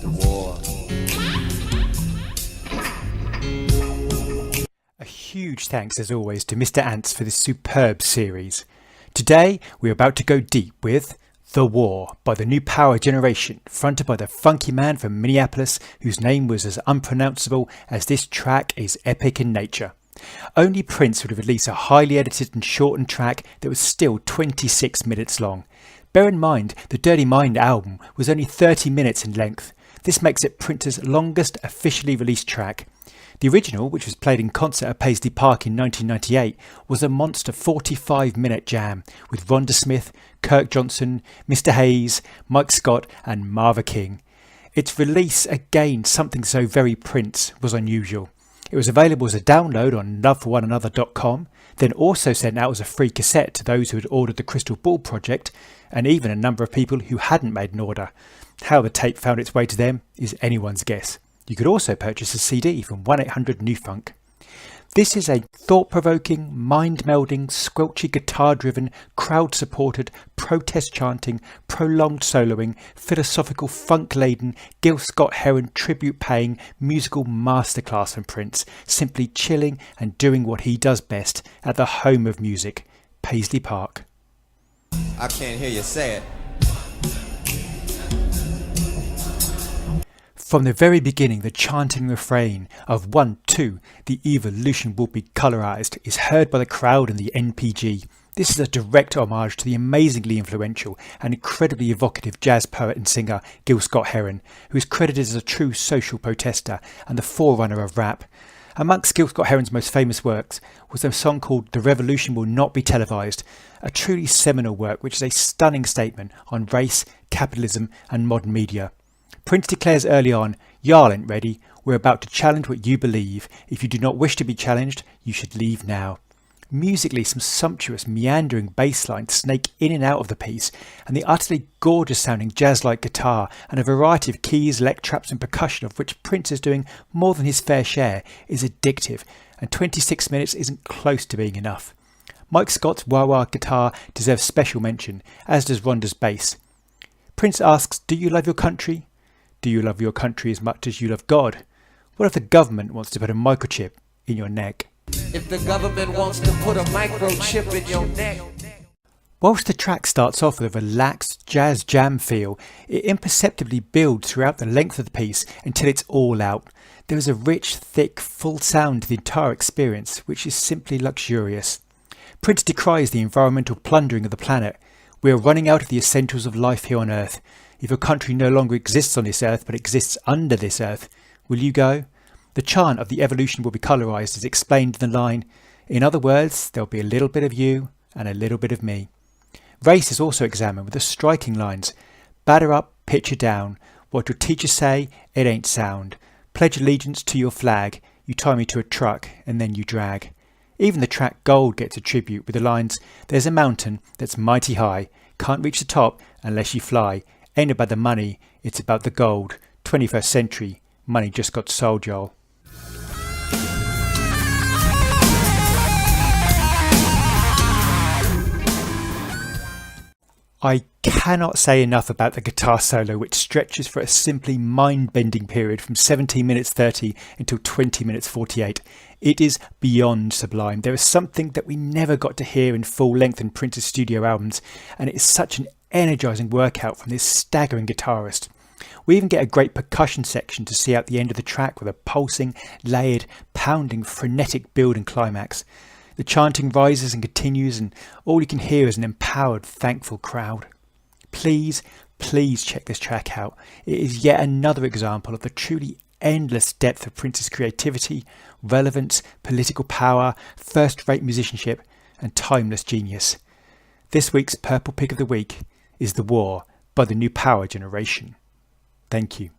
The war. A huge thanks as always to Mr. Ants for this superb series. Today we're about to go deep with The War by the New Power Generation, fronted by the funky man from Minneapolis whose name was as unpronounceable as this track is epic in nature. Only Prince would have released a highly edited and shortened track that was still 26 minutes long. Bear in mind, the Dirty Mind album was only 30 minutes in length. This makes it Prince's longest officially released track. The original, which was played in concert at Paisley Park in 1998, was a monster 45-minute jam with Rhonda Smith, Kirk Johnson, Mr. Hayes, Mike Scott and Marva King. Its release, again something so very Prince, was unusual. It was available as a download on loveforonanother.com, then also sent out as a free cassette to those who had ordered the Crystal Ball project, and even a number of people who hadn't made an order. How the tape found its way to them is anyone's guess. You could also purchase a CD from 1-800-NEW-FUNK. This is a thought-provoking, mind-melding, squelchy guitar-driven, crowd-supported, protest-chanting, prolonged soloing, philosophical funk-laden, Gil Scott-Heron tribute-paying musical masterclass from Prince, simply chilling and doing what he does best at the home of music, Paisley Park. I can't hear you say it. From the very beginning, the chanting refrain of 1, 2, the evolution will be colorized is heard by the crowd in the NPG. This is a direct homage to the amazingly influential and incredibly evocative jazz poet and singer Gil Scott-Heron, who is credited as a true social protester and the forerunner of rap. Amongst Gil Scott-Heron's most famous works was a song called The Revolution Will Not Be Televised, a truly seminal work which is a stunning statement on race, capitalism and modern media. Prince declares early on, "Y'all ain't ready, we're about to challenge what you believe. If you do not wish to be challenged, you should leave now." Musically, some sumptuous meandering bass lines snake in and out of the piece, and the utterly gorgeous sounding jazz-like guitar and a variety of keys, elect traps and percussion of which Prince is doing more than his fair share is addictive, and 26 minutes isn't close to being enough. Mike Scott's wah-wah guitar deserves special mention, as does Rhonda's bass. Prince asks, "Do you love your country? Do you love your country as much as you love God? What if the government wants to put a microchip in your neck?" If the government wants to put a microchip in your neck. Whilst the track starts off with a relaxed jazz jam feel, it imperceptibly builds throughout the length of the piece until it's all out. There is a rich, thick, full sound to the entire experience, which is simply luxurious. Prince decries the environmental plundering of the planet. We are running out of the essentials of life here on Earth. If your country no longer exists on this earth but exists under this earth, will you go? The chant of the evolution will be colorized is explained in the line, "In other words, there'll be a little bit of you and a little bit of me." Race is also examined with the striking lines, "Batter up, pitcher down. What your teachers say, it ain't sound. Pledge allegiance to your flag. You tie me to a truck and then you drag." Even the track Gold gets a tribute with the lines, "There's a mountain that's mighty high. Can't reach the top unless you fly. Ain't about the money, it's about the gold. 21st century, money just got sold, y'all." I cannot say enough about the guitar solo, which stretches for a simply mind-bending period from 17 minutes 30 until 20 minutes 48. It is beyond sublime. There is something that we never got to hear in full length in Prince's studio albums, and it is such an energising workout from this staggering guitarist. We even get a great percussion section to see out the end of the track with a pulsing, layered, pounding, frenetic build and climax. The chanting rises and continues, and all you can hear is an empowered, thankful crowd. Please, please check this track out. It is yet another example of the truly endless depth of Prince's creativity, relevance, political power, first-rate musicianship, and timeless genius. This week's Purple Pick of the Week is The War by the New Power Generation. Thank you.